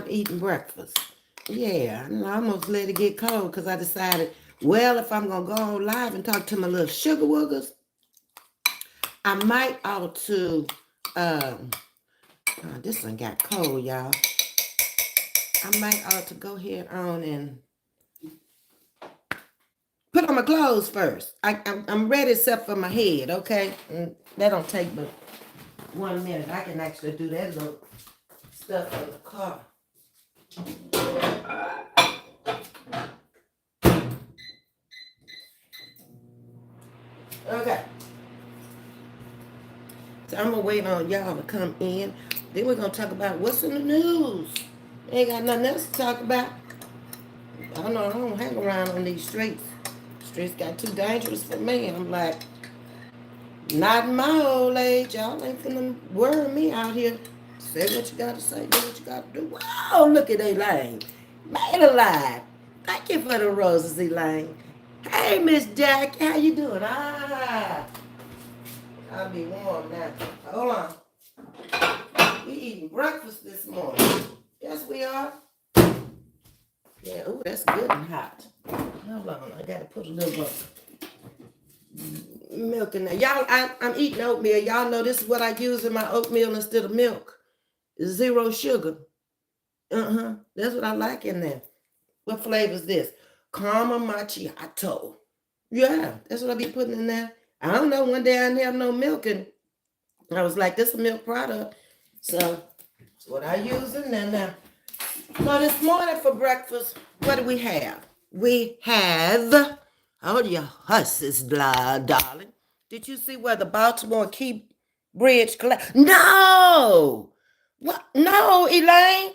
eating breakfast. Yeah, and I almost let it get cold because I decided, well, if I'm going to go on live and talk to my little sugar woogers, I might ought to, this one got cold, y'all. I might ought to go ahead on and put on my clothes first. I'm ready except for my head, okay? And that don't take but 1 minute. I can actually do that little stuff in the car. Okay. So I'm gonna wait on y'all to come in. Then we're gonna talk about what's in the news. Ain't got nothing else to talk about. I don't know, I don't hang around on these streets. Streets got too dangerous for me. I'm like, not in my old age. Y'all ain't finna worry me out here. Say what you gotta say, do what you gotta do. Whoa, look at Elaine. Made alive. Thank you for the roses, Elaine. Hey, Miss Jackie, how you doing? I'll be warm now. Hold on. We eating breakfast this morning. Yes, we are. Yeah, ooh, that's good and hot. Hold on, I gotta put a little milk in there. Y'all, I'm eating oatmeal. Y'all know this is what I use in my oatmeal instead of milk. 0 sugar. That's what I like in there. What flavor is this? Caramel macchiato. Yeah, that's what I be putting in there. I don't know, one day I didn't have no milk and I was like, this is a milk product. So that's what I use in there now. So this morning for breakfast, what do we have? We have, hold your horses, darling. Did you see where the Baltimore Key Bridge collapsed? No! What? No, Elaine.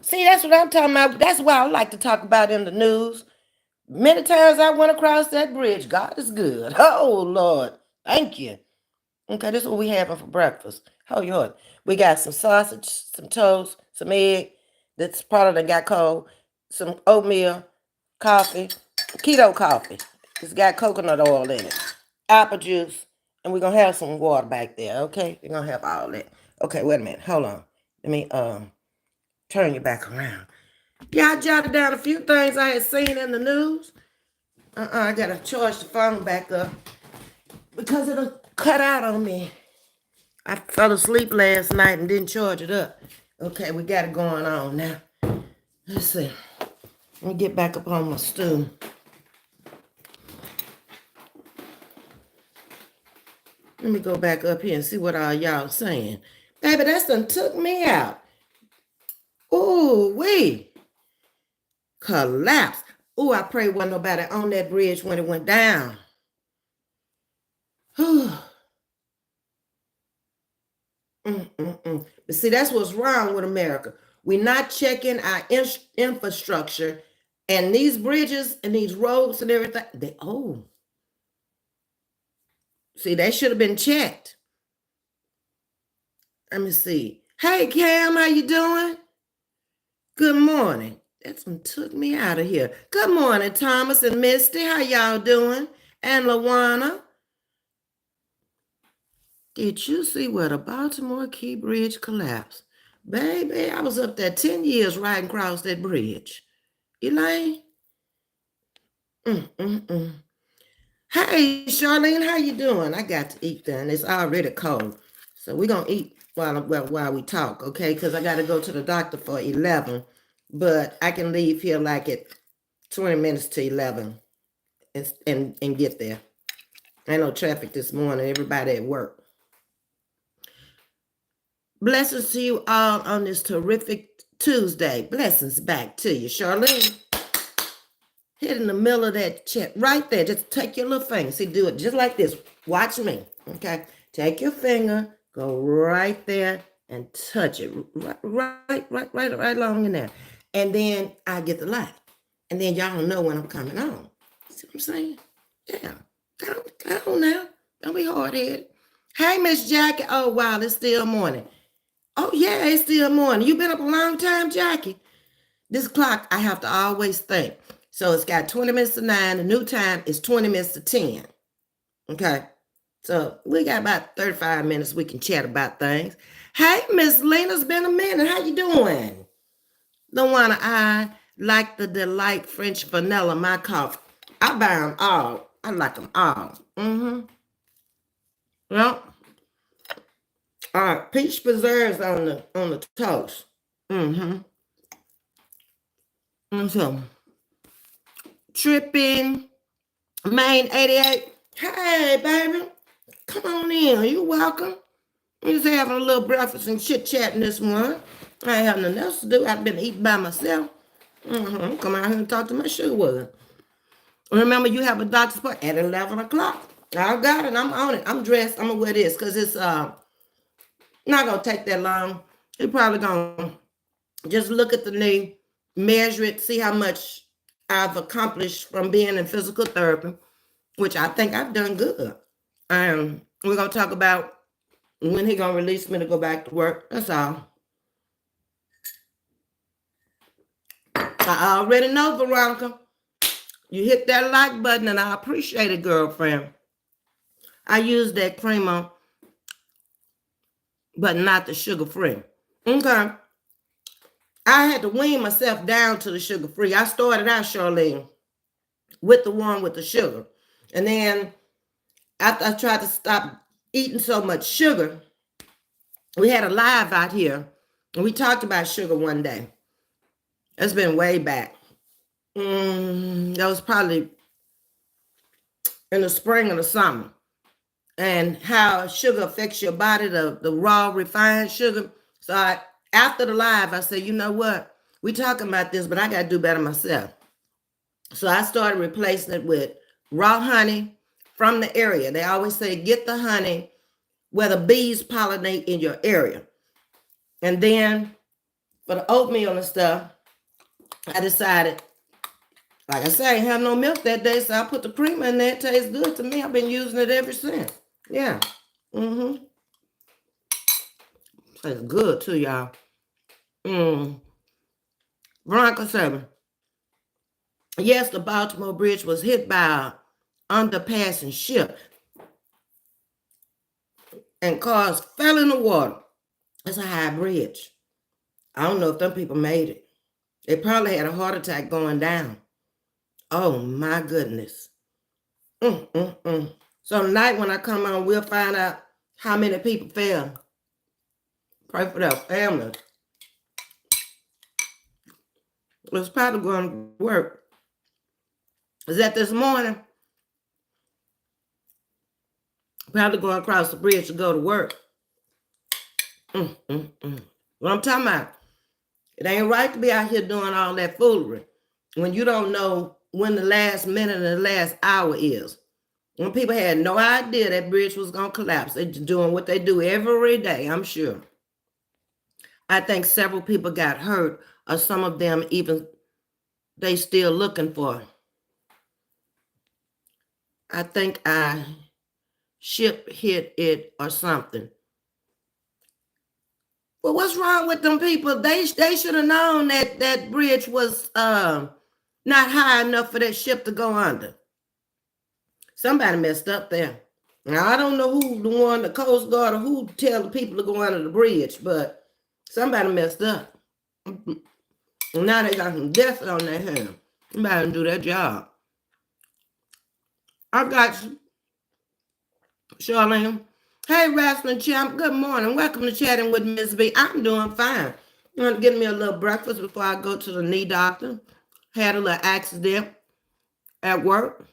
See, that's what I'm talking about. That's what I like to talk about in the news. Many times I went across that bridge. God is good. Oh, Lord. Thank you. Okay, this is what we having for breakfast. Hold your horse. We got some sausage, some toast, some egg. That's part that got cold. Some oatmeal, coffee, keto coffee. It's got coconut oil in it. Apple juice. And we're going to have some water back there, okay? We're going to have all that. Okay, wait a minute. Hold on. Let me turn you back around. Yeah, I jotted down a few things I had seen in the news. I got to charge the phone back up because it'll cut out on me. I fell asleep last night and didn't charge it up. Okay, we got it going on now. Let's see. Let me get back up on my stool. Let me go back up here and see what all y'all saying. Baby, that's done took me out. Ooh, wee. Collapse. Ooh, I pray wasn't nobody on that bridge when it went down. But see, that's what's wrong with America. We're not checking our infrastructure, and these bridges and these roads and everything. See, they should have been checked. Let me see. Hey, Cam, how you doing? Good morning. That's what took me out of here. Good morning, Thomas and Misty. How y'all doing? And Lawana. Did you see where the Baltimore Key Bridge collapsed? Baby, I was up there 10 years riding across that bridge. Elaine? Hey, Charlene, how you doing? I got to eat then. It's already cold. So we're going to eat while we talk, okay? Because I got to go to the doctor for 11. But I can leave here like at 20 minutes to 11 and get there. Ain't no traffic this morning. Everybody at work. Blessings to you all on this terrific Tuesday. Blessings back to you. Charlene, hit in the middle of that chat. Right there. Just take your little finger. See, do it just like this. Watch me. Okay? Take your finger. Go right there and touch it. Right along in there. And then I get the light. And then y'all know when I'm coming on. See what I'm saying? Yeah. Come on now. Don't be hard-headed. Hey, Miss Jackie. Oh, wow. It's still morning. Oh, yeah, it's still morning. You been up a long time, Jackie? This clock, I have to always think. So it's got 20 minutes to 9. The new time is 20 minutes to 10. Okay? So we got about 35 minutes we can chat about things. Hey, Miss Lena's been a minute. How you doing? The one I like the delight French vanilla my coffee. I buy them all. I like them all. Mm-hmm. Well, all right. Peach preserves on the toast. Mm-hmm. And so tripping Main 88. Hey, baby. Come on in. You welcome. We just having a little breakfast and chit-chatting this morning. I ain't have nothing else to do. I've been eating by myself. Come out here and talk to my sugar. Remember, you have a doctor's appointment at 11 o'clock. I got it. I'm on it. I'm dressed. I'm going to wear this because it's not going to take that long. You're probably going to just look at the knee, measure it, see how much I've accomplished from being in physical therapy, which I think I've done good. We're going to talk about when he going to release me to go back to work. That's all. I already know, Veronica. You hit that like button, and I appreciate it, girlfriend. I use that creamer, but not the sugar-free. Okay. I had to wean myself down to the sugar-free. I started out, Charlene, with the one with the sugar. And then after I tried to stop eating so much sugar, we had a live out here, and we talked about sugar one day. It's been way back. That was probably in the spring or the summer. And how sugar affects your body, the raw refined sugar. So after the live, I said, you know what? We talking about this, but I got to do better myself. So I started replacing it with raw honey from the area. They always say, get the honey where the bees pollinate in your area. And then for the oatmeal and stuff, I decided, like I said, I didn't have no milk that day, so I put the cream in there. It tastes good to me. I've been using it ever since. Yeah. Tastes good too, y'all. Veronica 7. Yes, the Baltimore Bridge was hit by an underpassing ship, and cars fell in the water. It's a high bridge. I don't know if them people made it. They probably had a heart attack going down. Oh, my goodness. So tonight when I come on, we'll find out how many people fell. Pray for their families. It's probably going to work. Is that this morning? Probably going across the bridge to go to work. What I'm talking about, it ain't right to be out here doing all that foolery when you don't know when the last minute and the last hour is. When people had no idea that bridge was going to collapse. They're doing what they do every day, I'm sure. I think several people got hurt, or some of them even they still looking for. I think I ship hit it or something. Well, what's wrong with them people? They should have known that that bridge was not high enough for that ship to go under. Somebody messed up there. Now, I don't know who the one, the Coast Guard, or who tell the people to go under the bridge, but somebody messed up. Now they got some death on their hands. Somebody do their job. I got you, Charlene. Hey, Wrestling Champ. Good morning. Welcome to Chatting with Ms.V. I'm doing fine. I'm going to get me a little breakfast before I go to the knee doctor. Had a little accident at work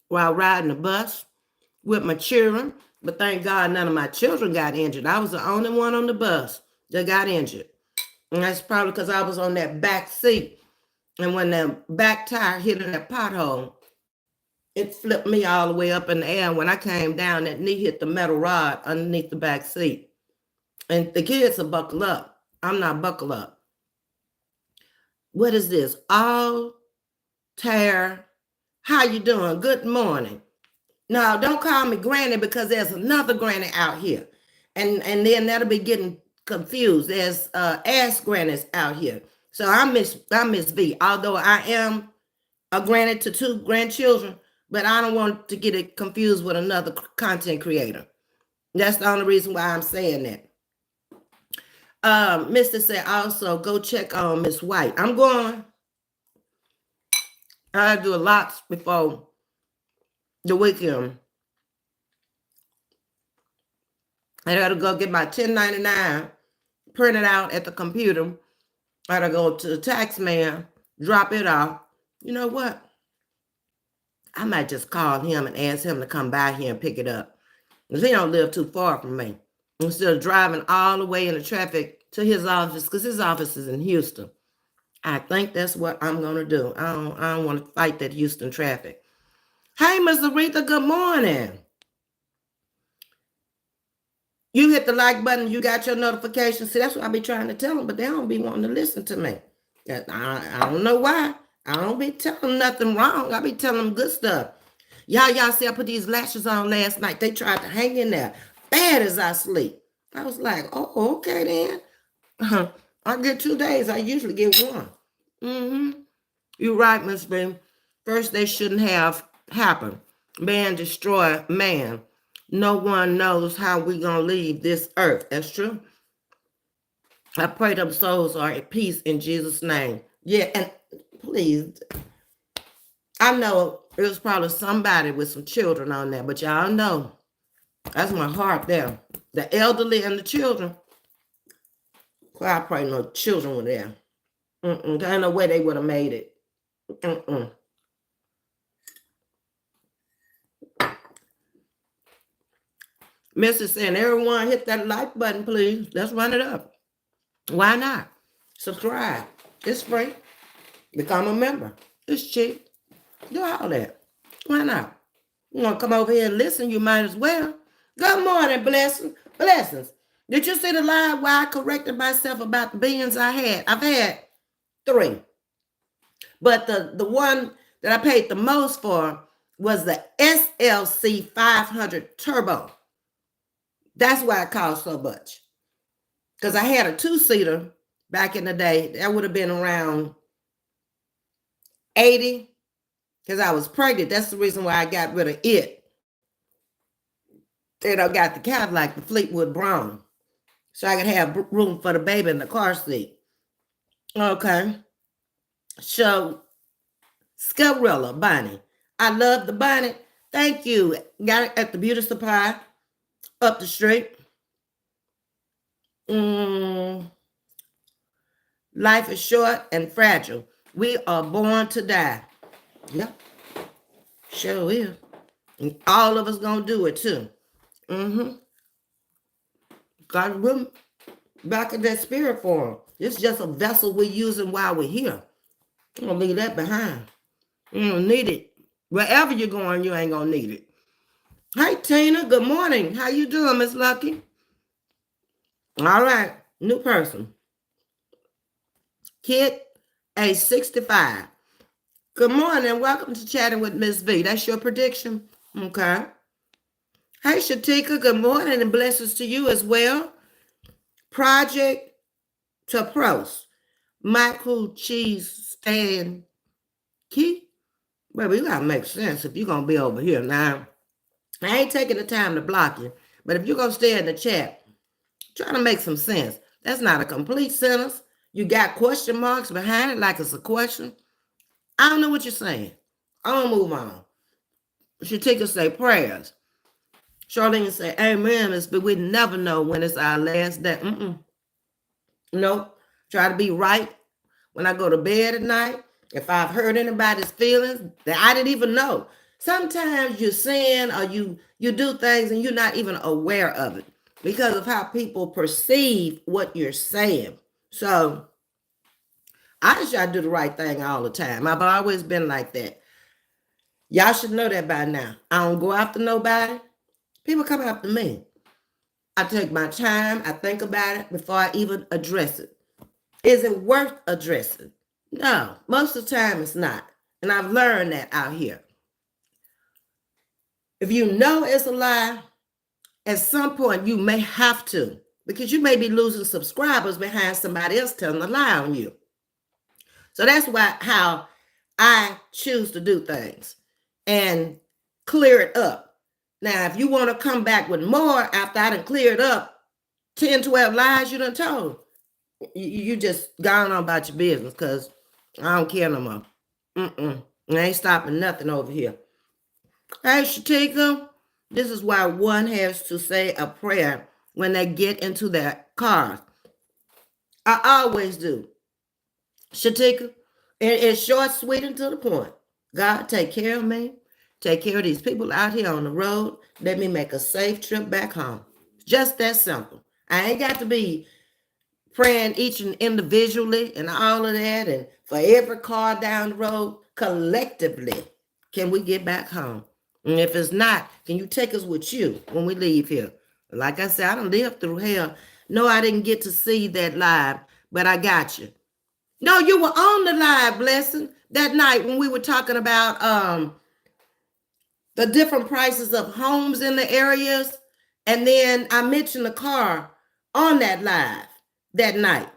while riding the bus with my children. But thank God none of my children got injured. I was the only one on the bus that got injured. And that's probably because I was on that back seat. And when the back tire hit in that pothole, it flipped me all the way up in the air. When I came down, that knee hit the metal rod underneath the back seat. And the kids are buckled up. I'm not buckled up. What is this? All tear. How you doing? Good morning. No, don't call me Granny because there's another Granny out here. And then that'll be getting confused. There's ass grannies out here. So I'm Miss V, although I am a granny to 2 grandchildren, but I don't want to get it confused with another content creator. That's the only reason why I'm saying that. Mr. said also go check on Miss White. I'm going. I do a lot before the weekend. I gotta go get my 1099 printed out at the computer. I gotta go to the tax man, drop it off. You know what? I might just call him and ask him to come by here and pick it up. Because he don't live too far from me. Instead of driving all the way in the traffic to his office, because his office is in Houston. I think that's what I'm going to do. I don't want to fight that Houston traffic. Hey, Ms. Aretha, good morning. You hit the like button, you got your notification. See, that's what I be trying to tell them, but they don't be wanting to listen to me. I don't know why. I don't be telling them nothing wrong. I be telling them good stuff. Y'all see I put these lashes on last night. They tried to hang in there bad as I sleep. I was like, oh, okay then. I get 2 days. I usually get one. You're right, Ms.V. First, they shouldn't have happened. Man destroy man. No one knows how we gonna leave this earth. That's true. I pray them souls are at peace in Jesus' name. Yeah, and please, I know it was probably somebody with some children on there, but y'all know that's my heart there. The elderly and the children. Well, I pray no children were there. There ain't no way they would have made it. Mrs. saying, everyone hit that like button, please. Let's run it up. Why not? Subscribe. It's free. Become a member. It's cheap. Do all that. Why not? You want to come over here and listen, you might as well. Good morning, blessings. Blessings. Did you see the live where I corrected myself about the beans I had? I've had 3. But the one that I paid the most for was the SLC 500 Turbo. That's why it cost so much. Because I had a 2-seater back in the day. That would have been around 80. Because I was pregnant. That's the reason why I got rid of it. And I got the Cadillac, the Fleetwood Brown. So I could have room for the baby in the car seat. Okay. So, Scarilla Bonnie. I love the bonnet. Thank you. Got it at the beauty supply up the street. Life is short and fragile. We are born to die. Yep. Sure is. And all of us gonna do it too. God will back in that spirit form. It's just a vessel we're using while we're here. I'm gonna leave that behind. You don't need it. Wherever you're going, you ain't gonna need it. Hey Tina, good morning. How you doing, Miss Lucky? All right, new person. Kid, age 65. Good morning. Welcome to Chatting with Ms.V. That's your prediction? Okay. Hey, Shatika. Good morning and blessings to you as well. Project to pros. Michael Cheese Stand Key. Baby, you got to make sense if you're going to be over here. Now, I ain't taking the time to block you, but if you're going to stay in the chat, try to make some sense. That's not a complete sentence. You got question marks behind it like it's a question. I don't know what you're saying. I'm going to move on. Shatika say prayers. Charlene say amen, but we never know when it's our last day. Nope. Try to be right when I go to bed at night. If I've hurt anybody's feelings that I didn't even know. Sometimes you sin or you do things and you're not even aware of it because of how people perceive what you're saying. So I just try to do the right thing all the time. I've always been like that. Y'all should know that by now. I don't go after nobody. People come after me. I take my time. I think about it before I even address it. Is it worth addressing? No, most of the time it's not. And I've learned that out here. If you know it's a lie, at some point you may have to, because you may be losing subscribers behind somebody else telling a lie on you. So that's how I choose to do things and clear it up. Now, if you want to come back with more after I done cleared up 10, 12 lies you done told, You just gone on about your business because I don't care no more. I ain't stopping nothing over here. Hey, Shatika, this is why one has to say a prayer when they get into their car. I always do. Shatika, and it's short, sweet, and to the point. God, take care of me. Take care of these people out here on the road. Let me make a safe trip back home. Just that simple. I ain't got to be praying each and individually and all of that, and for every car down the road, collectively, can we get back home? And if it's not, can you take us with you when we leave here? Like I said, I don't live through hell. No, I didn't get to see that live, but I got you. No, you were on the live, Blessing, that night when we were talking about the different prices of homes in the areas. And then I mentioned the car on that live that night.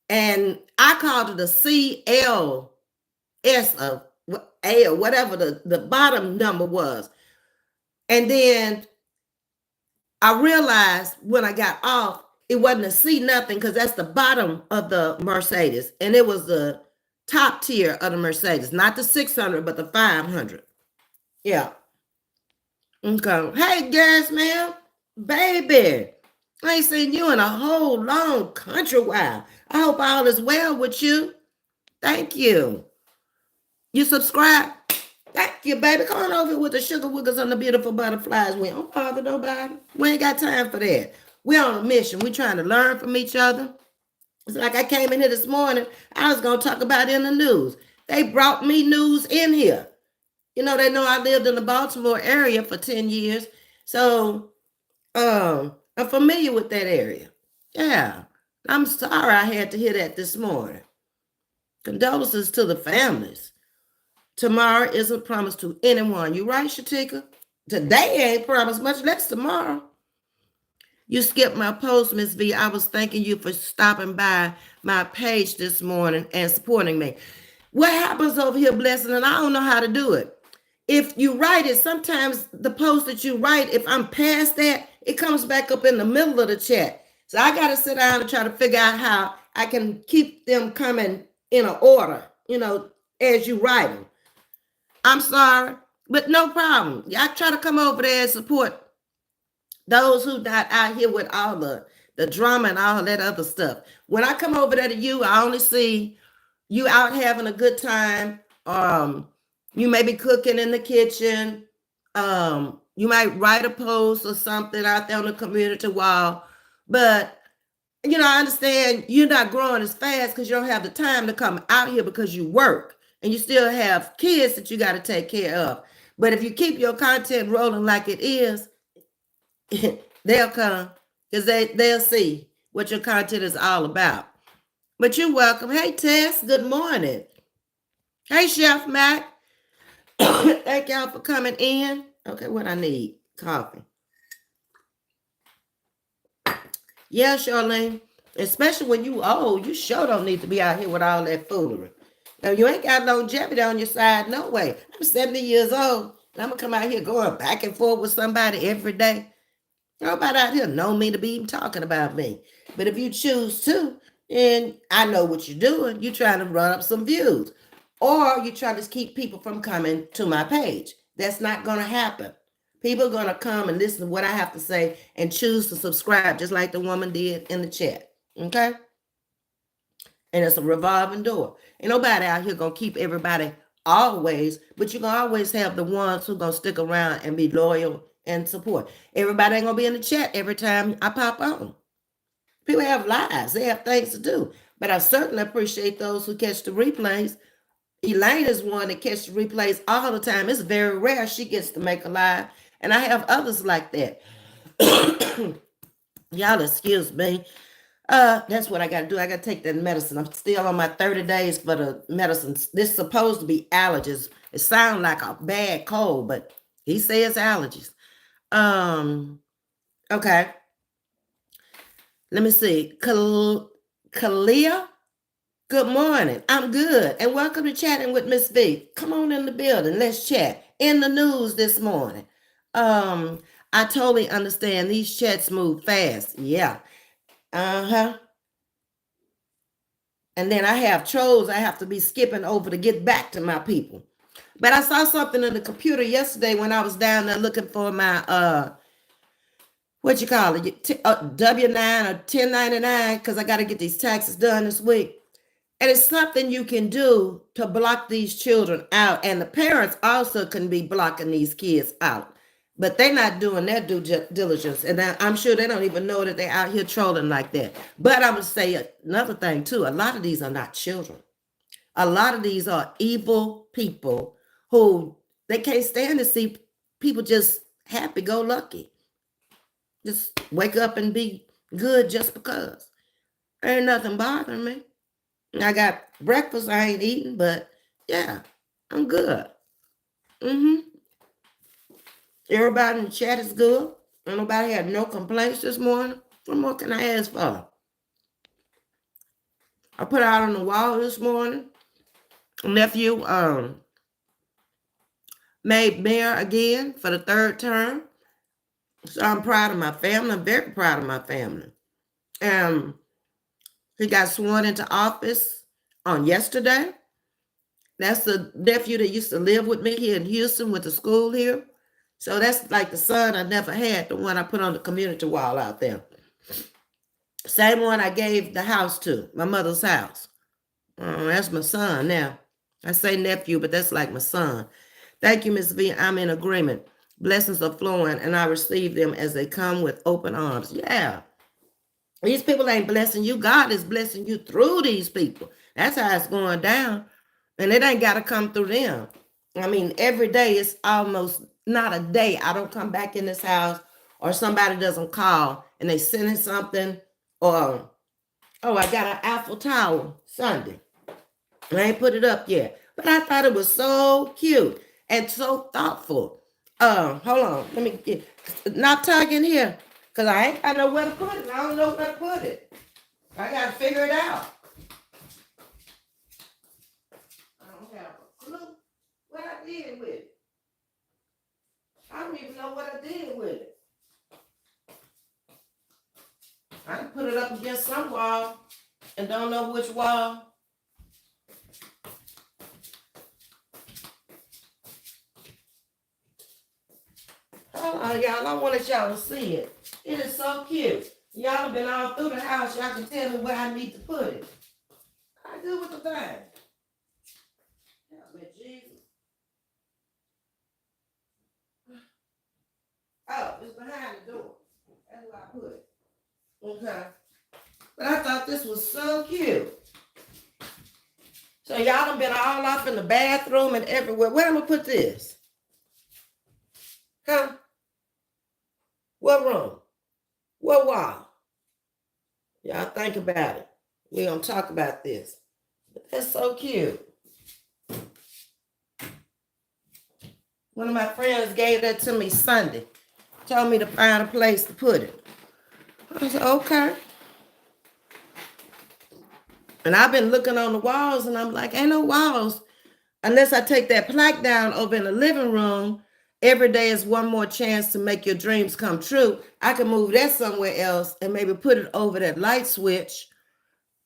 And I called it a CLS of A or whatever the bottom number was. And then I realized when I got off, it wasn't a C nothing because that's the bottom of the Mercedes. And it was the top tier of the Mercedes, not the 600, but the 500. Yeah. Okay. Hey, gas man, baby. I ain't seen you in a whole long country while. I hope all is well with you. Thank you. You subscribe? Thank you, baby. Come on over with the sugar wiggles and the beautiful butterflies. We don't bother nobody. We ain't got time for that. We're on a mission. We're trying to learn from each other. It's like I came in here this morning. I was going to talk about it in the news. They brought me news in here. You know, they know I lived in the Baltimore area for 10 years. So I'm familiar with that area. Yeah. I'm sorry I had to hear that this morning. Condolences to the families. Tomorrow isn't promised to anyone. You right, Shatika? Today ain't promised, much less tomorrow. You skipped my post, Ms.V. I was thanking you for stopping by my page this morning and supporting me. What happens over here, Blessing, and I don't know how to do it. If you write it, sometimes the post that you write, if I'm past that, it comes back up in the middle of the chat. So I got to sit down and try to figure out how I can keep them coming in an order, as you write them. I'm sorry, but no problem. I try to come over there and support those who not out here with all the drama and all that other stuff. When I come over there to you, I only see you out having a good time. You may be cooking in the kitchen. You might write a post or something out there on the community wall. But, I understand you're not growing as fast because you don't have the time to come out here because you work. And you still have kids that you got to take care of. But if you keep your content rolling like it is, they'll come because they'll see what your content is all about. But you're welcome. Hey, Tess, good morning. Hey, Chef Mac. Thank y'all for coming in. Okay, what I need? Coffee. Yeah, Charlene. Especially when you old, you sure don't need to be out here with all that foolery. Now, you ain't got longevity on your side, no way. I'm 70 years old, and I'm going to come out here going back and forth with somebody every day. Nobody out here know me to be even talking about me. But if you choose to, and I know what you're doing, you're trying to run up some views. Or you're trying to keep people from coming to my page. That's not going to happen. People are going to come and listen to what I have to say and choose to subscribe, just like the woman did in the chat. Okay? And it's a revolving door. Ain't nobody out here gonna keep everybody always, but you're gonna always have the ones who gonna stick around and be loyal and support. Everybody ain't gonna be in the chat every time I pop on. People have lives, they have things to do. But I certainly appreciate those who catch the replays. Elaine is one that catches the replays all the time. It's very rare she gets to make a live. And I have others like that. Y'all excuse me. That's what I got to do. I got to take that medicine. I'm still on my 30 days for the medicine. This is supposed to be allergies. It sounds like a bad cold, but he says allergies. Okay. Let me see. Kalia, good morning. I'm good. And welcome to Chatting with Ms.V. Come on in the building. Let's chat. In the news this morning. I totally understand. These chats move fast. Yeah. Uh-huh. And then I have trolls I have to be skipping over to get back to my people. But I saw something in the computer yesterday when I was down there looking for my what you call it, W-9 or 1099, because I got to get these taxes done this week. And it's something you can do to block these children out. And the parents also can be blocking these kids out. But they're not doing their due diligence. And I'm sure they don't even know that they're out here trolling like that. But I would say another thing, too. A lot of these are not children. A lot of these are evil people who they can't stand to see people just happy-go-lucky. Just wake up and be good just because. Ain't nothing bothering me. I got breakfast I ain't eating, but yeah, I'm good. Everybody in the chat is good. And nobody had no complaints this morning. What more can I ask for? I put out on the wall this morning. Nephew made mayor again for the third term. So I'm proud of my family. I'm very proud of my family. He got sworn into office on yesterday. That's the nephew that used to live with me here in Houston with the school here. So that's like the son I never had, the one I put on the community wall out there. Same one I gave the house to, my mother's house. That's my son now. I say nephew, but that's like my son. Thank you, Ms.V. I'm in agreement. Blessings are flowing, and I receive them as they come with open arms. Yeah. These people ain't blessing you. God is blessing you through these people. That's how it's going down. And it ain't got to come through them. I mean, every day it's almost not a day I don't come back in this house or somebody doesn't call and they sending something or, oh, I got an Eiffel Tower Sunday. I ain't put it up yet. But I thought it was so cute and so thoughtful. Hold on. Let me get, not tugging here because I ain't got nowhere to put it. I don't know where to put it. I got to figure it out. I don't have a clue what I did with it. I don't even know what I did with it. I can put it up against some wall and don't know which wall. Hold on, y'all. I wanted y'all to see it. It is so cute. Y'all have been all through the house. Y'all can tell me where I need to put it. I do with the thing. Help me, Jesus. Oh, it's behind the door. That's where I put it. Okay. But I thought this was so cute. So y'all done been all off in the bathroom and everywhere. Where am I put this? Huh? What room? What wall? Y'all think about it. We're going to talk about this. But that's so cute. One of my friends gave that to me Sunday. Told me to find a place to put it. I said, okay. And I've been looking on the walls and I'm like, ain't no walls. Unless I take that plaque down over in the living room, every day is one more chance to make your dreams come true. I can move that somewhere else and maybe put it over that light switch.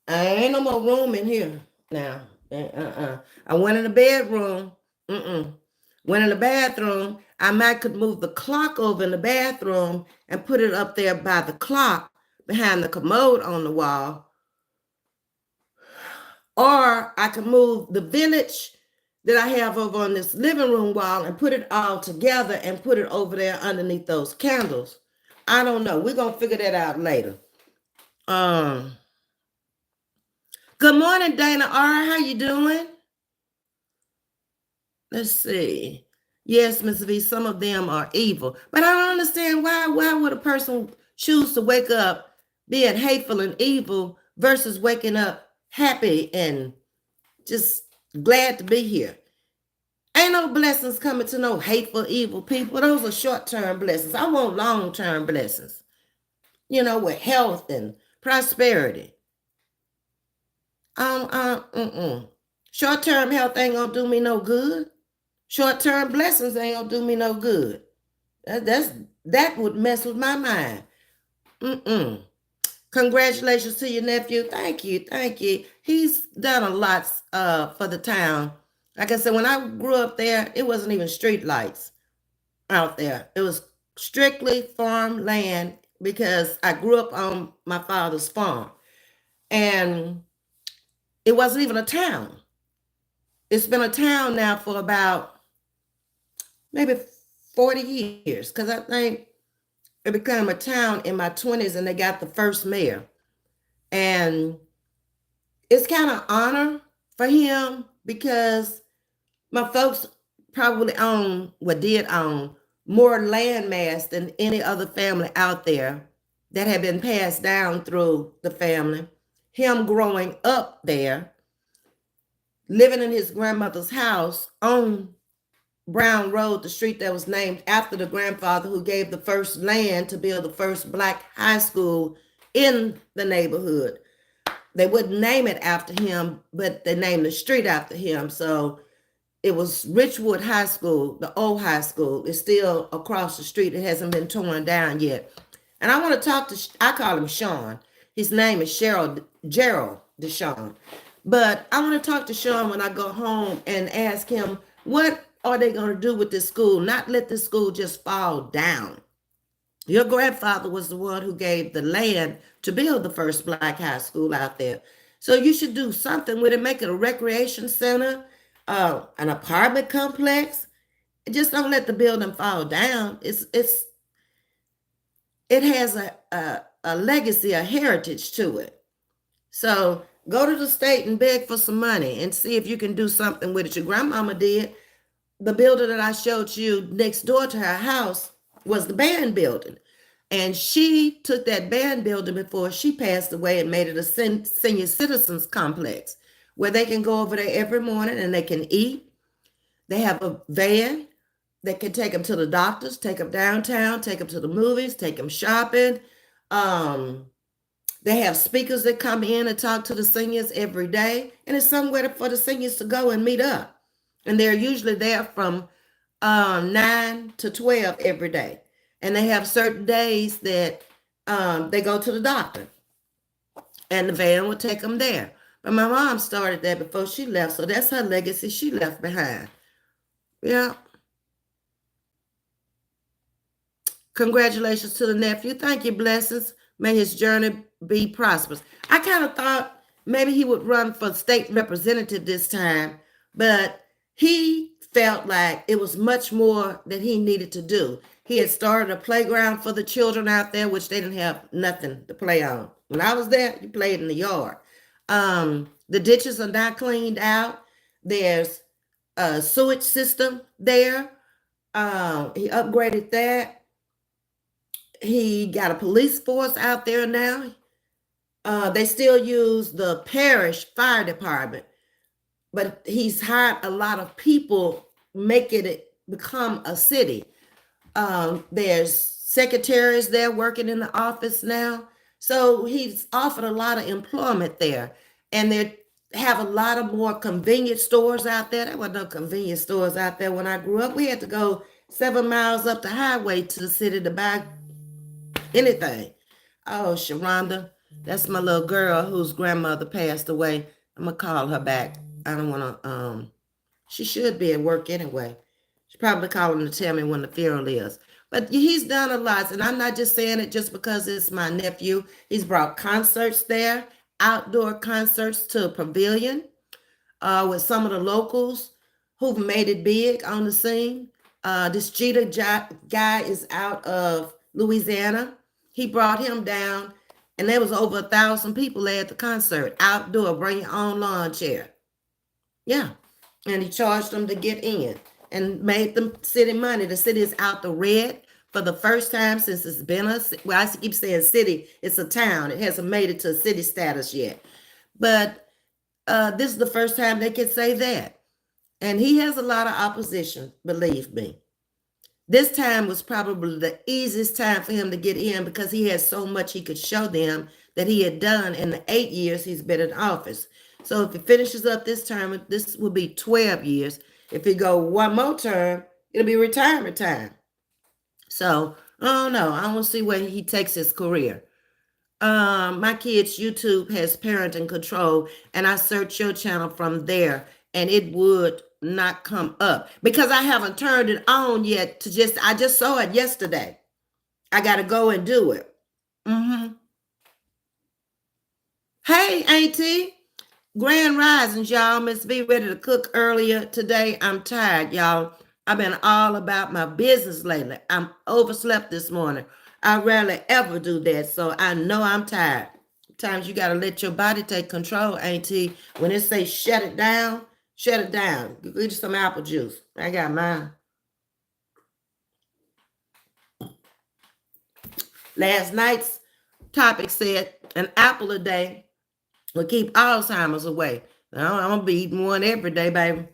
Ain't no more room in here now. I went in the bedroom. Went in the bathroom. I might could move the clock over in the bathroom and put it up there by the clock behind the commode on the wall. Or I can move the vintage that I have over on this living room wall and put it all together and put it over there underneath those candles. I don't know. We're going to figure that out later. Good morning, Dana R. How you doing? Let's see. Yes, Ms.V, some of them are evil. But I don't understand why would a person choose to wake up being hateful and evil versus waking up happy and just glad to be here. Ain't no blessings coming to no hateful, evil people. Those are short-term blessings. I want long-term blessings, with health and prosperity. Short-term health ain't gonna do me no good. Short-term blessings ain't gonna do me no good. That would mess with my mind. Congratulations to your nephew. Thank you. Thank you. He's done a lot for the town. Like I said, when I grew up there, it wasn't even street lights out there. It was strictly farm land because I grew up on my father's farm. And it wasn't even a town. It's been a town now for about maybe 40 years because I think it became a town in my 20s and they got the first mayor. And it's kind of honor for him because my folks probably own, well, did own more land mass than any other family out there that had been passed down through the family. Him growing up there, living in his grandmother's house on Brown Road, the street that was named after the grandfather who gave the first land to build the first black high school in the neighborhood. They wouldn't name it after him, but they named the street after him. So it was Richwood High School, the old high school. It's still across the street. It hasn't been torn down yet. And I want to talk to, I call him Sean. His name is Gerald Deshawn. But I want to talk to Sean when I go home and ask him, what are they going to do with this school? Not let this school just fall down. Your grandfather was the one who gave the land to build the first black high school out there. So you should do something with it, make it a recreation center, an apartment complex. Just don't let the building fall down. It has a legacy, a heritage to it. So go to the state and beg for some money and see if you can do something with it. Your grandmama did. The building that I showed you next door to her house was the band building. And she took that band building before she passed away and made it a senior citizens complex where they can go over there every morning and they can eat. They have a van that can take them to the doctors, take them downtown, take them to the movies, take them shopping. They have speakers that come in and talk to the seniors every day. And it's somewhere for the seniors to go and meet up. And they're usually there from 9 to 12 every day. And they have certain days that they go to the doctor. And the van will take them there. But my mom started that before she left. So that's her legacy she left behind. Yeah. Congratulations to the nephew. Thank you, blessings. May his journey be prosperous. I kind of thought maybe he would run for state representative this time, but he felt like it was much more that he needed to do. He had started a playground for the children out there, which they didn't have nothing to play on. When I was there, you played in the yard. The ditches are not cleaned out. There's a sewage system there. He upgraded that. He got a police force out there now. They still use the parish fire department, but he's hired a lot of people making it become a city. There's secretaries there working in the office now. So he's offered a lot of employment there. And they have a lot of more convenience stores out there. There were no convenience stores out there when I grew up. We had to go 7 miles up the highway to the city to buy anything. Oh, Sharonda, that's my little girl whose grandmother passed away. I'm gonna call her back. I don't want to. She should be at work anyway. She's probably calling to tell me when the funeral is. But he's done a lot, and I'm not just saying it just because it's my nephew. He's brought concerts there, outdoor concerts to a pavilion with some of the locals who've made it big on the scene. This Jeter guy is out of Louisiana. He brought him down, and there was over 1,000 people there at the concert. Outdoor, bring your own lawn chair. Yeah, and he charged them to get in and made them city money. The city is out the red for the first time since it's been well, I keep saying city. It's a town. It hasn't made it to city status yet. But this is the first time they can say that. And he has a lot of opposition, believe me. This time was probably the easiest time for him to get in because he had so much he could show them that he had done in the 8 years he's been in office. So if he finishes up this term, this will be 12 years. If he go one more term, it'll be retirement time. So I don't know. I want to see where he takes his career. My kids' YouTube has parenting control, and I search your channel from there, and it would not come up because I haven't turned it on yet. I just saw it yesterday. I got to go and do it. Hey, Auntie. Grand risings, y'all. Ms.V ready to cook earlier today. I'm tired, y'all. I've been all about my business lately. I'm overslept this morning. I rarely ever do that, so I know I'm tired. Sometimes you gotta let your body take control, Auntie. When it say shut it down, shut it down. Get you some apple juice. I got mine. Last night's topic said an apple a day will keep Alzheimer's away. Now, I'm gonna be eating one every day, baby.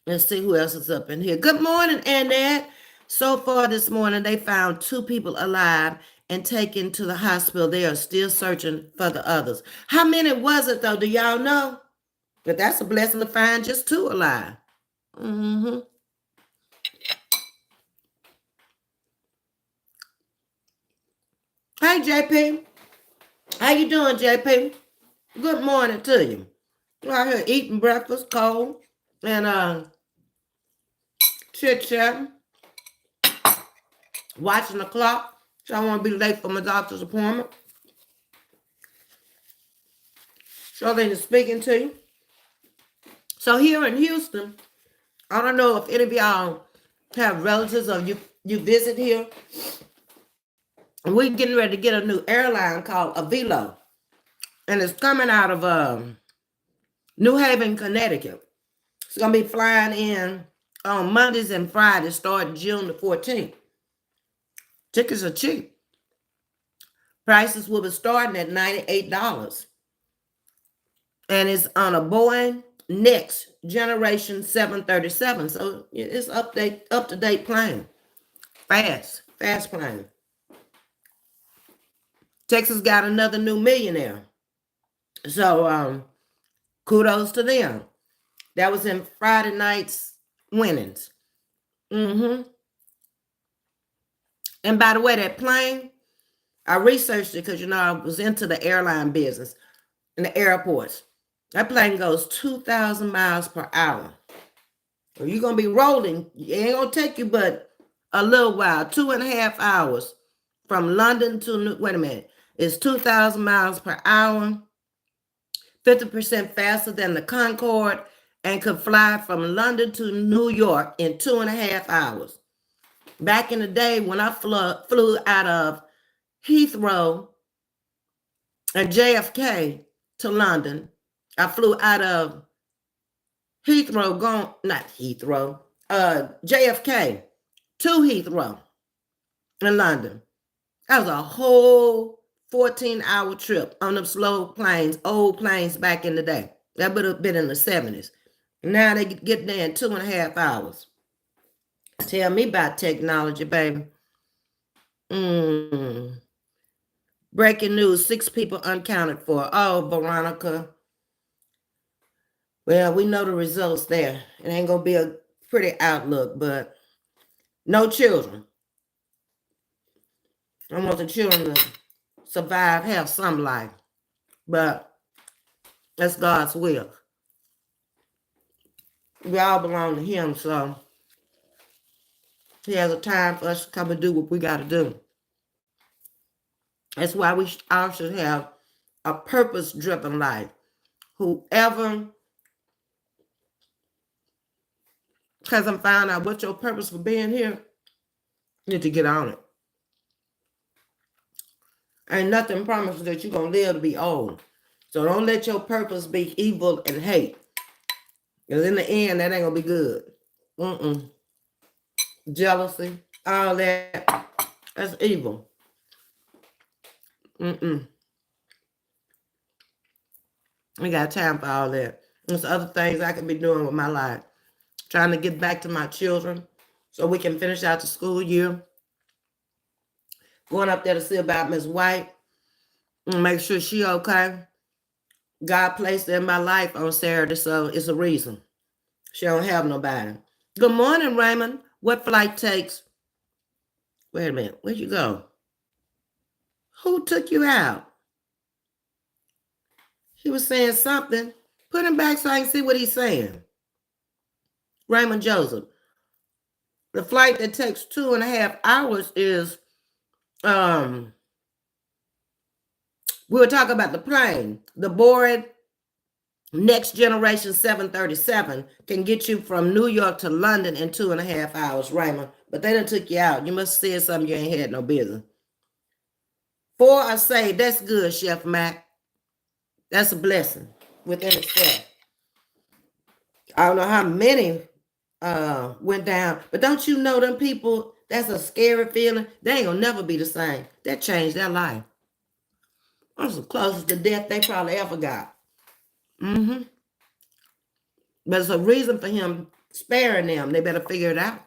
Let's see who else is up in here. Good morning, Annette. So far this morning, they found 2 people alive and taken to the hospital. They are still searching for the others. How many was it, though? Do y'all know? But that's a blessing to find just 2 alive. Hey, JP. How you doing, JP? Good morning to you. We're out here eating breakfast, cold, and chit-chatting, watching the clock. So I want to be late for my doctor's appointment. Charlene is speaking to you. So here in Houston, I don't know if any of y'all have relatives or you visit here. And we're getting ready to get a new airline called Avilo. And it's coming out of New Haven, Connecticut. It's going to be flying in on Mondays and Fridays starting June the 14th. Tickets are cheap. Prices will be starting at $98. And it's on a Boeing Next Generation 737. So it's up-to-date plane. Fast plane. Texas got another new millionaire. So kudos to them. That was in Friday night's winnings. And by the way, that plane, I researched it because, I was into the airline business and the airports. That plane goes 2,000 miles per hour. So you're going to be rolling. It ain't going to take you but a little while, 2.5 hours from London to, wait a minute, it's 2,000 miles per hour, 50% faster than the Concorde, and could fly from London to New York in 2.5 hours. Back in the day when I flew out of Heathrow and JFK to London, I flew out of JFK to Heathrow in London. That was a whole 14-hour trip on them slow planes, old planes back in the day. That would have been in the 70s. Now they get there in 2.5 hours. Tell me about technology, baby. Breaking news, 6 people unaccounted for. Oh, Veronica. Well, we know the results there. It ain't going to be a pretty outlook, but no children. I want the children to survive, have some life. But that's God's will. We all belong to him, so he has a time for us to come and do what we got to do. That's why we all should have a purpose-driven life. Whoever hasn't found out what your purpose for being here, you need to get on it. Ain't nothing promises that you're going to live to be old. So don't let your purpose be evil and hate. Because in the end, that ain't going to be good. Jealousy, all that, that's evil. We got time for all that. There's other things I can be doing with my life. Trying to get back to my children so we can finish out the school year. Going up there to see about Ms. White and make sure she okay. God placed her in my life on Saturday, so it's a reason. She don't have nobody. Good morning, Raymond. What flight takes? Wait a minute. Where'd you go? Who took you out? He was saying something. Put him back so I can see what he's saying. Raymond Joseph. The flight that takes 2.5 hours is, we were talking about the plane. The Boeing Next Generation 737 can get you from New York to London in 2.5 hours, Raymond. But they done took you out. You must have said something you ain't had no business. 4 are saved. That's good, Chef Mac. That's a blessing within itself. I don't know how many went down, but don't you know them people, that's a scary feeling. They ain't gonna never be the same. That changed their life. That's the closest to death they probably ever got. But it's a reason for him sparing them. They better figure it out.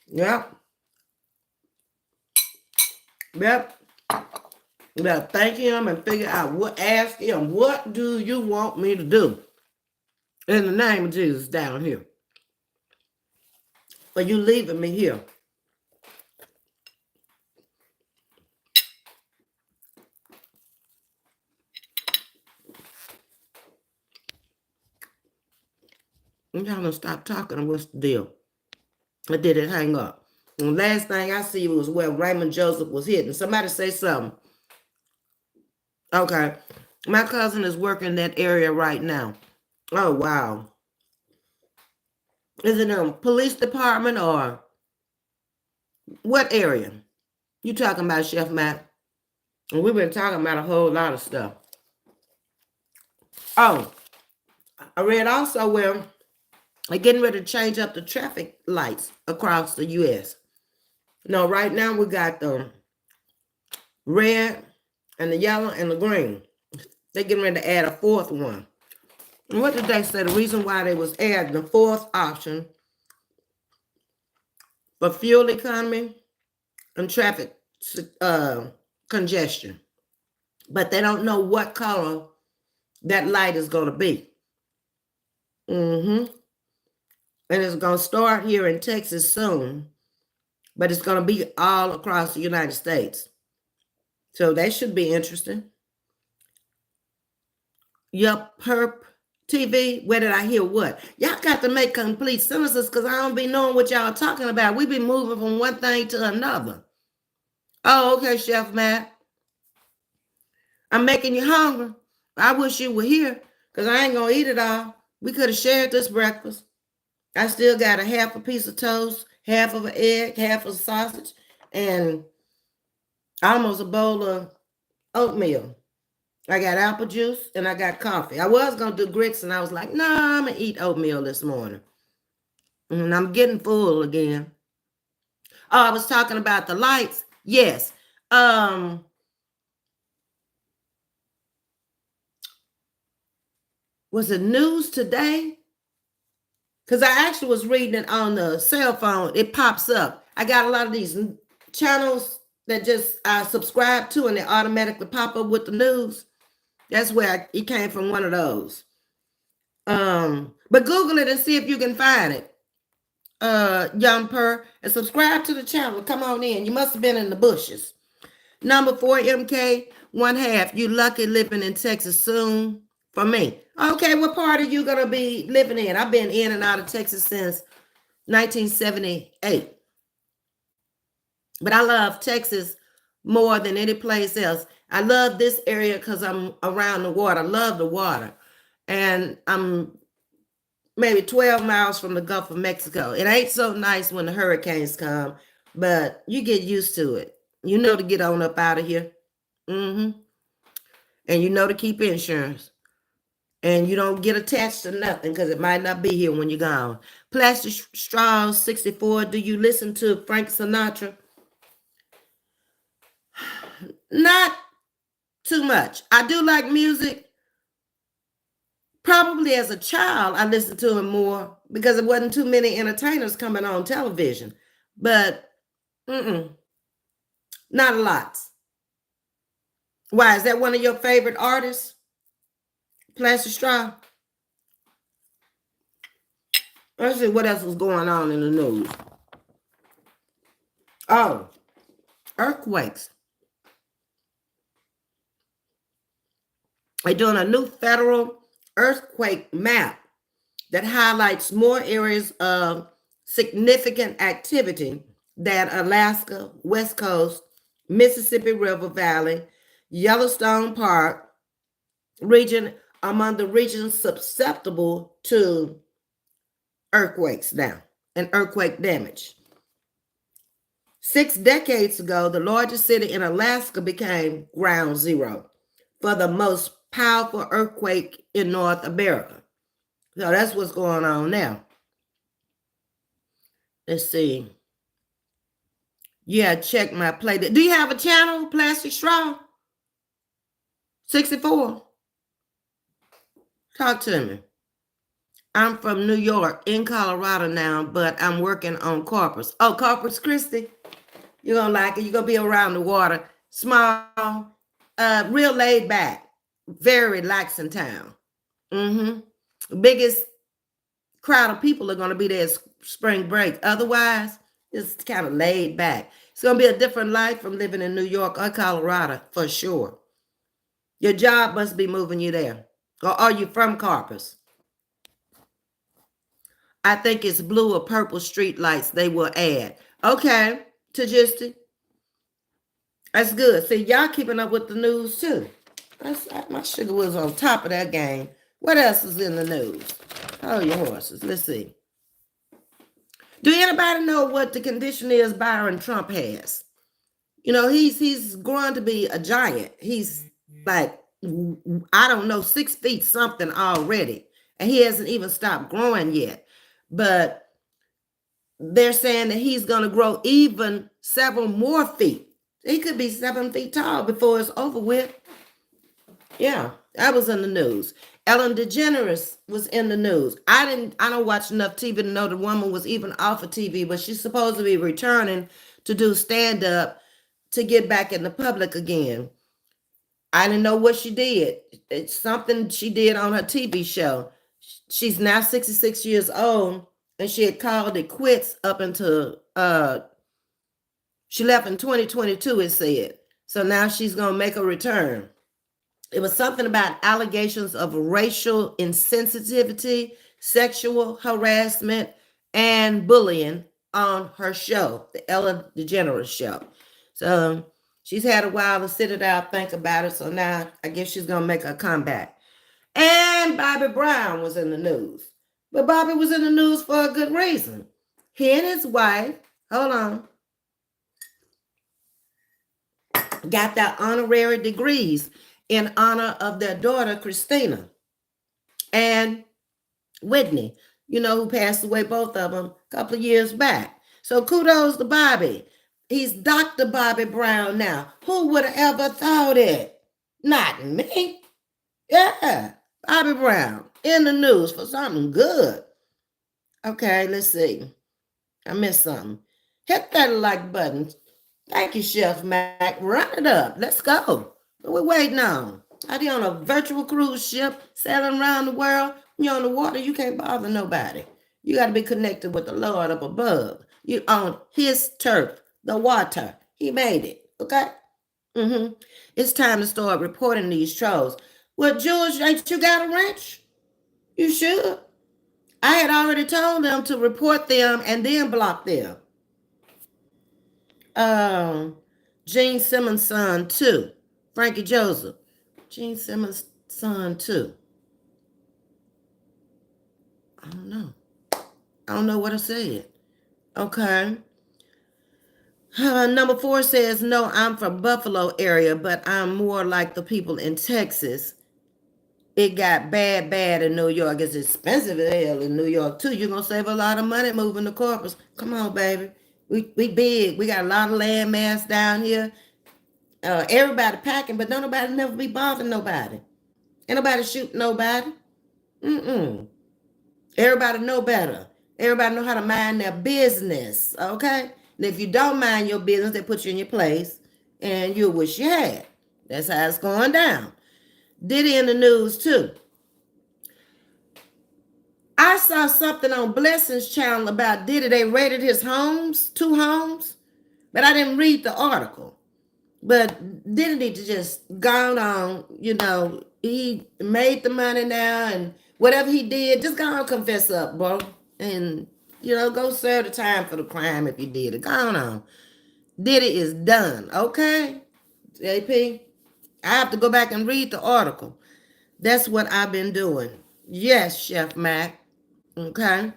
Yep. You better thank him and figure out ask him, what do you want me to do? In the name of Jesus down here. Or you leaving me here? I'm trying to stop talking. What's the deal? I did it hang up. And the last thing I see was where Raymond Joseph was hitting. Somebody say something. Okay. My cousin is working that area right now. Oh, wow. Is it a police department or what area? You talking about, Chef Matt? And we've been talking about a whole lot of stuff. Oh, I read also where they're getting ready to change up the traffic lights across the U.S. No, right now we got the red and the yellow and the green. They're getting ready to add a fourth one. And what did they say? The reason why they was adding the fourth option for fuel economy and traffic congestion. But they don't know what color that light is going to be. And it's going to start here in Texas soon. But it's going to be all across the United States. So that should be interesting. Yup, Perp TV. Where did I hear what? Y'all got to make complete sentences because I don't be knowing what y'all talking about. We be moving from one thing to another. Oh, okay, Chef Matt. I'm making you hungry. I wish you were here because I ain't going to eat it all. We could have shared this breakfast. I still got a half a piece of toast, half of an egg, half of a sausage, and almost a bowl of oatmeal. I got apple juice and I got coffee. I was going to do grits and I was like, no, I'm going to eat oatmeal this morning. And I'm getting full again. Oh, I was talking about the lights. Yes. Was it news today? Because I actually was reading it on the cell phone. It pops up. I got a lot of these channels that just I subscribe to and they automatically pop up with the news. That's where it came from, one of those. But Google it and see if you can find it. Young Per, and subscribe to the channel. Come on in. You must have been in the bushes. Number 4, MK, 1/2. You lucky living in Texas soon. For me. Okay, what part are you gonna be living in? I've been in and out of Texas since 1978. But I love Texas more than any place else. I love this area because I'm around the water. I love the water. And I'm maybe 12 miles from the Gulf of Mexico. It ain't so nice when the hurricanes come, but you get used to it. You know to get on up out of here. And you know to keep insurance. And you don't get attached to nothing because it might not be here when you're gone. Plastic Straws 64. Do you listen to Frank Sinatra? Not too much. I do like music. Probably as a child, I listened to him more because there wasn't too many entertainers coming on television. But not a lot. Why? Is that one of your favorite artists? Plastic Straw? Let's see what else was going on in the news. Oh, Earthquakes. They're doing a new federal earthquake map that highlights more areas of significant activity than Alaska, West Coast, Mississippi River Valley, Yellowstone Park region among the regions susceptible to earthquakes now and earthquake damage. 6 decades ago, the largest city in Alaska became ground zero for the most powerful earthquake in North America. So that's what's going on now. Let's see. Yeah, check my play. Do you have a channel, Plastic Straw? 64. Talk to me. I'm from New York, in Colorado now, but I'm working on Corpus. Oh, Corpus Christi. You're going to like it. You're going to be around the water. Small, real laid back. Very relaxing town. Biggest crowd of people are going to be there spring break. Otherwise, it's kind of laid back. It's going to be a different life from living in New York or Colorado, for sure. Your job must be moving you there. Or are you from Corpus? I think it's blue or purple street lights they will add. Okay, Tajisti. That's good. See, y'all keeping up with the news too. My sugar was on top of that game. What else is in the news? Hold your horses. Let's see. Do anybody know what the condition is Byron Trump has? You know, he's growing to be a giant. He's like, I don't know, 6 feet something already. And he hasn't even stopped growing yet. But they're saying that he's going to grow even several more feet. He could be 7 feet tall before it's over with. Yeah, that was in the news. Ellen DeGeneres was in the news. I don't watch enough TV to know the woman was even off of TV, but she's supposed to be returning to do stand-up to get back in the public again. I didn't know what she did. It's something she did on her TV show. She's now 66 years old, and she had called it quits up until she left in 2022, it said. So now she's going to make a return. It was something about allegations of racial insensitivity, sexual harassment, and bullying on her show, the Ellen DeGeneres show. So she's had a while to sit it out, think about it. So now I guess she's going to make a comeback. And Bobby Brown was in the news. But Bobby was in the news for a good reason. He and his wife, hold on, got their honorary degrees in honor of their daughter, Christina, and Whitney, you know, who passed away, both of them, a couple of years back. So kudos to Bobby. He's Dr. Bobby Brown now. Who would have ever thought it? Not me. Yeah, Bobby Brown in the news for something good. Okay, let's see. I missed something. Hit that like button. Thank you, Chef Mac. Run it up. Let's go. What we waiting on? Are you on a virtual cruise ship sailing around the world? When you're on the water, you can't bother nobody. You got to be connected with the Lord up above. You on his turf, the water. He made it. Okay? It's time to start reporting these trolls. Well, George, ain't you got a wrench? You should. I had already told them to report them and then block them. Gene Simmons' son, too. Frankie Joseph. Gene Simmons' son, too. I don't know. I don't know what I said. Okay. Number 4 says, no, I'm from Buffalo area, but I'm more like the people in Texas. It got bad in New York. It's expensive as hell in New York, too. You're going to save a lot of money moving to Corpus. Come on, baby. We big. We got a lot of land mass down here. Everybody packing, but don't nobody never be bothering nobody. Ain't nobody shooting nobody. Everybody know better. Everybody know how to mind their business, okay? And if you don't mind your business, they put you in your place, and you'll wish you had. That's how it's going down. Diddy in the news, too. I saw something on Blessing's channel about Diddy. They raided his homes, 2 homes. But I didn't read the article. But Diddy need to just go on, he made the money now and whatever he did, just go on confess up, bro. And, go serve the time for the crime if you did it. Go on. Diddy is done, okay? JP, I have to go back and read the article. That's what I've been doing. Yes, Chef Mac. Okay.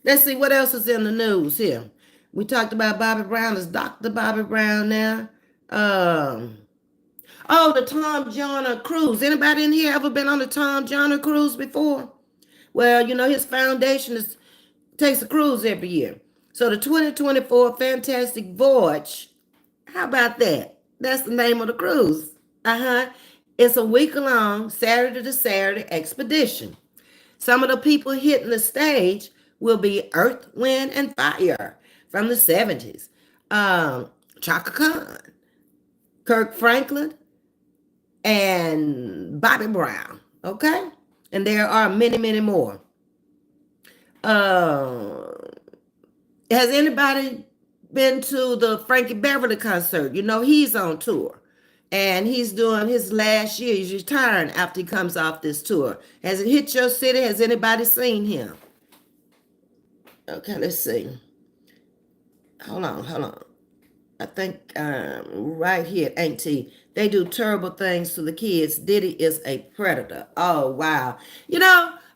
Let's see what else is in the news here. We talked about Bobby Brown. Is Dr. Bobby Brown now? Um, oh, the Tom Joyner cruise. Anybody in here ever been on the Tom Joyner cruise before? Well, his foundation takes a cruise every year. So the 2024 Fantastic Voyage, how about that? That's the name of the cruise. It's a week-long, Saturday to Saturday expedition. Some of the people hitting the stage will be Earth, Wind, and Fire from the 70s. Chaka Khan, Kirk Franklin, and Bobby Brown. Okay? And there are many, many more. Has anybody been to the Frankie Beverly concert? He's on tour. And he's doing his last year. He's retiring after he comes off this tour. Has it hit your city? Has anybody seen him? Okay, let's see. Hold on. I think right here at Auntie, they do terrible things to the kids. Diddy is a predator. Oh, wow.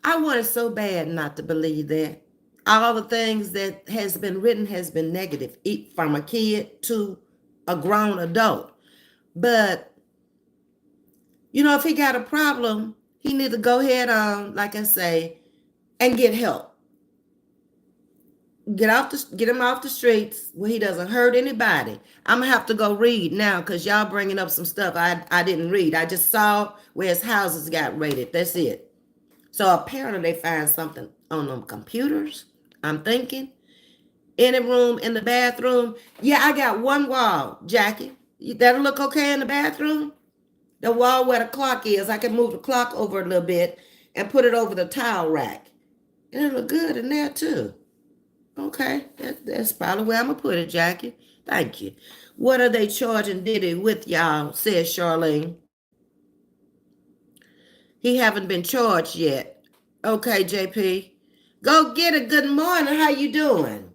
I wanted so bad not to believe that. All the things that has been written has been negative, from a kid to a grown adult. But, if he got a problem, he need to go ahead on, like I say, and get help. Get him off the streets where he doesn't hurt anybody. I'm going to have to go read now because y'all bringing up some stuff I didn't read. I just saw where his houses got raided. That's it. So apparently they find something on them computers. I'm thinking. Any room in the bathroom. Yeah, I got one wall, Jackie. That'll look okay in the bathroom? The wall where the clock is. I can move the clock over a little bit and put it over the towel rack. And it'll look good in there too. Okay, that's probably where I'm going to put it, Jackie. Thank you. What are they charging Diddy with, y'all, says Charlene. He haven't been charged yet. Okay, JP. Go get it. Good morning. How you doing?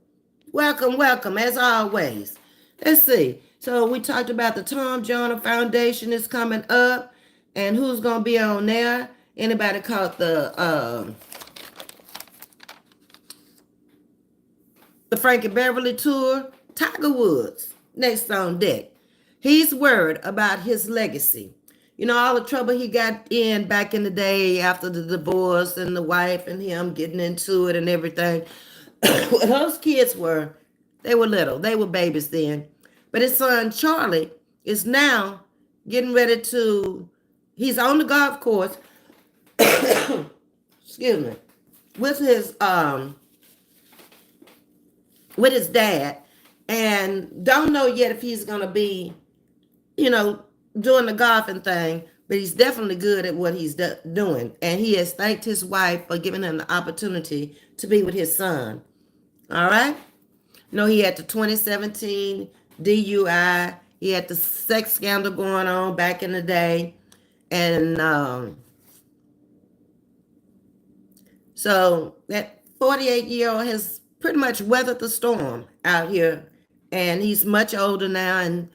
Welcome, as always. Let's see. So we talked about the Tom Joyner Foundation is coming up. And who's going to be on there? Anybody caught the Frankie Beverly tour? Tiger Woods, next on deck. He's worried about his legacy. All the trouble he got in back in the day after the divorce and the wife and him getting into it and everything. Those kids they were little. They were babies then. But his son, Charlie, is now getting ready he's on the golf course, excuse me, with his dad, and don't know yet if he's going to be, doing the golfing thing, but he's definitely good at what he's doing. And he has thanked his wife for giving him the opportunity to be with his son. All right? He had the 2017 DUI. He had the sex scandal going on back in the day. And so that 48-year-old has pretty much weathered the storm out here. And he's much older now, and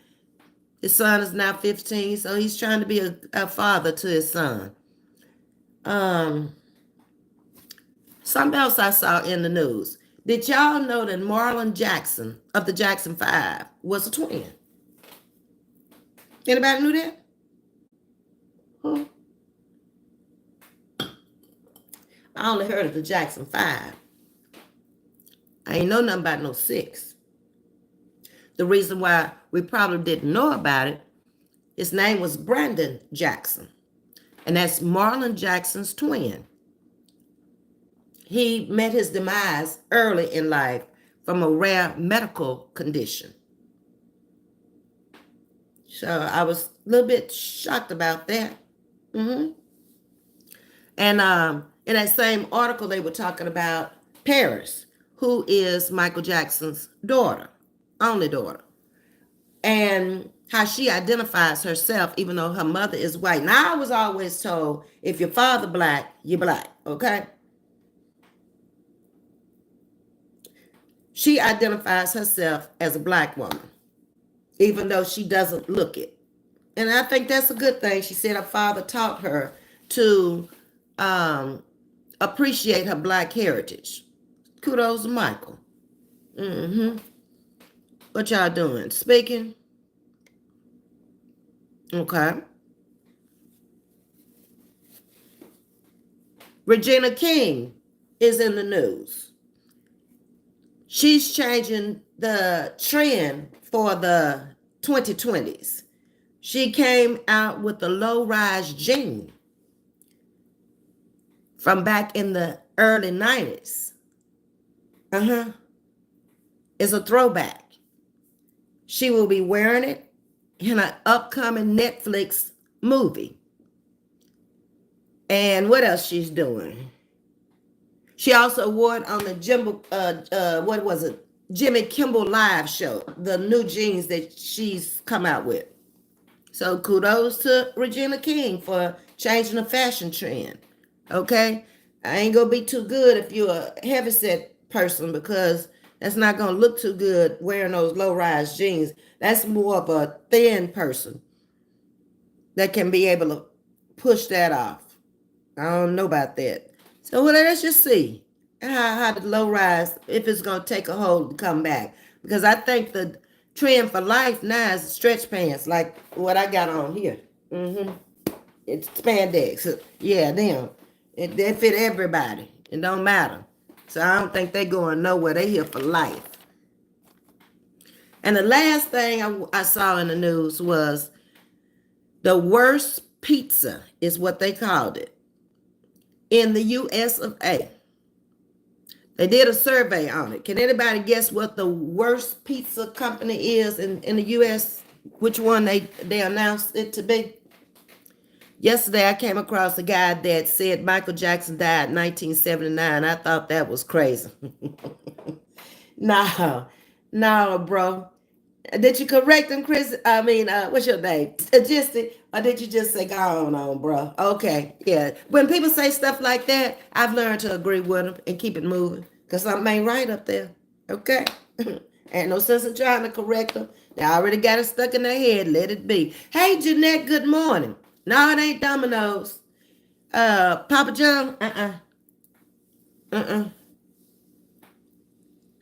his son is now 15, so he's trying to be a father to his son. Something else I saw in the news. Did y'all know that Marlon Jackson of the Jackson 5 was a twin? Anybody knew that? Huh? I only heard of the Jackson 5. I ain't know nothing about no 6. The reason why we probably didn't know about it, his name was Brandon Jackson. And that's Marlon Jackson's twin. He met his demise early in life from a rare medical condition. So I was a little bit shocked about that. And in that same article, they were talking about Paris, who is Michael Jackson's daughter, only daughter. and how she identifies herself, even though her mother is white. Now, I was always told, if your father black, you're black, okay? She identifies herself as a black woman, even though she doesn't look it. And I think that's a good thing. She said her father taught her to appreciate her black heritage. Kudos to Michael. What y'all doing? Speaking? Okay. Regina King is in the news. She's changing the trend for the 2020s. She came out with the low-rise jean from back in the early 90s. It's a throwback. She will be wearing it in an upcoming Netflix movie. And what else she's doing? She also wore it on the Jimmy Kimmel Live show, the new jeans that she's come out with. So kudos to Regina King for changing the fashion trend. Okay? I ain't gonna be too good if you're a heavyset person, because that's not gonna look too good wearing those low-rise jeans. That's more of a thin person that can be able to push that off. I don't know about that. So let's just see how the low rise, if it's going to take a hold and come back. Because I think the trend for life now is stretch pants, like what I got on here. It's spandex. Yeah, them. They fit everybody. It don't matter. So I don't think they're going nowhere. They're here for life. And the last thing I saw in the news was the worst pizza is what they called it in the US of A. They did a survey on it. Can anybody guess what the worst pizza company is in the US? Which one they announced it to be? Yesterday, I came across a guy that said Michael Jackson died in 1979. I thought that was crazy. No, bro. Did you correct him, Chris? I mean, what's your name? Logistic? Or did you just say, go on, bro? Okay, yeah. When people say stuff like that, I've learned to agree with them and keep it moving, because something ain't right up there. Okay? Ain't no sense in trying to correct them. They already got it stuck in their head. Let it be. Hey, Jeanette, good morning. No, it ain't Domino's. Papa John?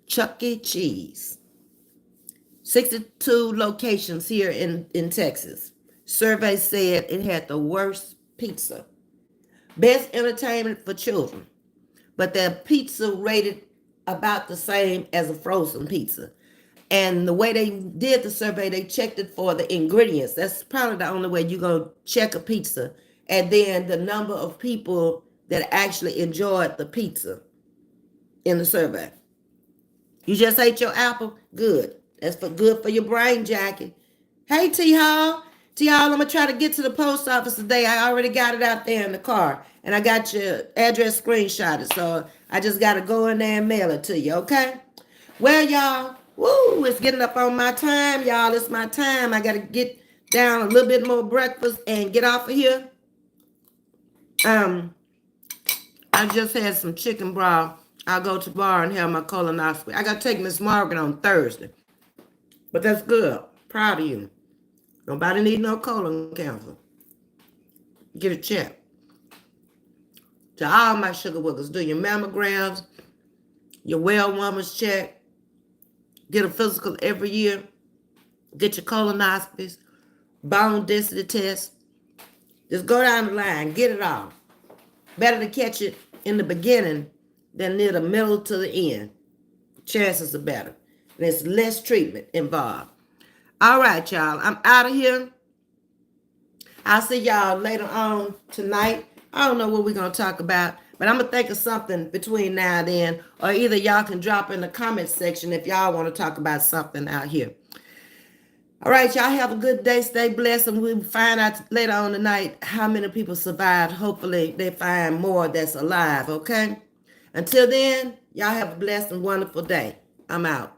Chuck E. Cheese. 62 locations here in Texas. Survey said it had the worst pizza. Best entertainment for children. But their pizza rated about the same as a frozen pizza. And the way they did the survey, they checked it for the ingredients. That's probably the only way you're going to check a pizza. And then the number of people that actually enjoyed the pizza in the survey. You just ate your apple? Good. That's good for your brain, Jackie. Hey, T-Hall. T-Hall, I'm going to try to get to the post office today. I already got it out there in the car. And I got your address screenshotted. So I just got to go in there and mail it to you, okay? Well, y'all, it's getting up on my time, y'all. It's my time. I got to get down a little bit more breakfast and get off of here. I just had some chicken broth. I'll go to the bar and have my colonoscopy. I got to take Miss Margaret on Thursday. But that's good. Proud of you. Nobody need no colon cancer. Get a check. To all my sugar workers, do your mammograms, your well woman's check, get a physical every year, get your colonoscopies, bone density test. Just go down the line, get it all. Better to catch it in the beginning than near the middle to the end. Chances are better. There's less treatment involved. All right, y'all. I'm out of here. I'll see y'all later on tonight. I don't know what we're going to talk about, but I'm going to think of something between now and then, or either y'all can drop in the comment section if y'all want to talk about something out here. All right, y'all have a good day. Stay blessed, and we'll find out later on tonight how many people survived. Hopefully, they find more that's alive, okay? Until then, y'all have a blessed and wonderful day. I'm out.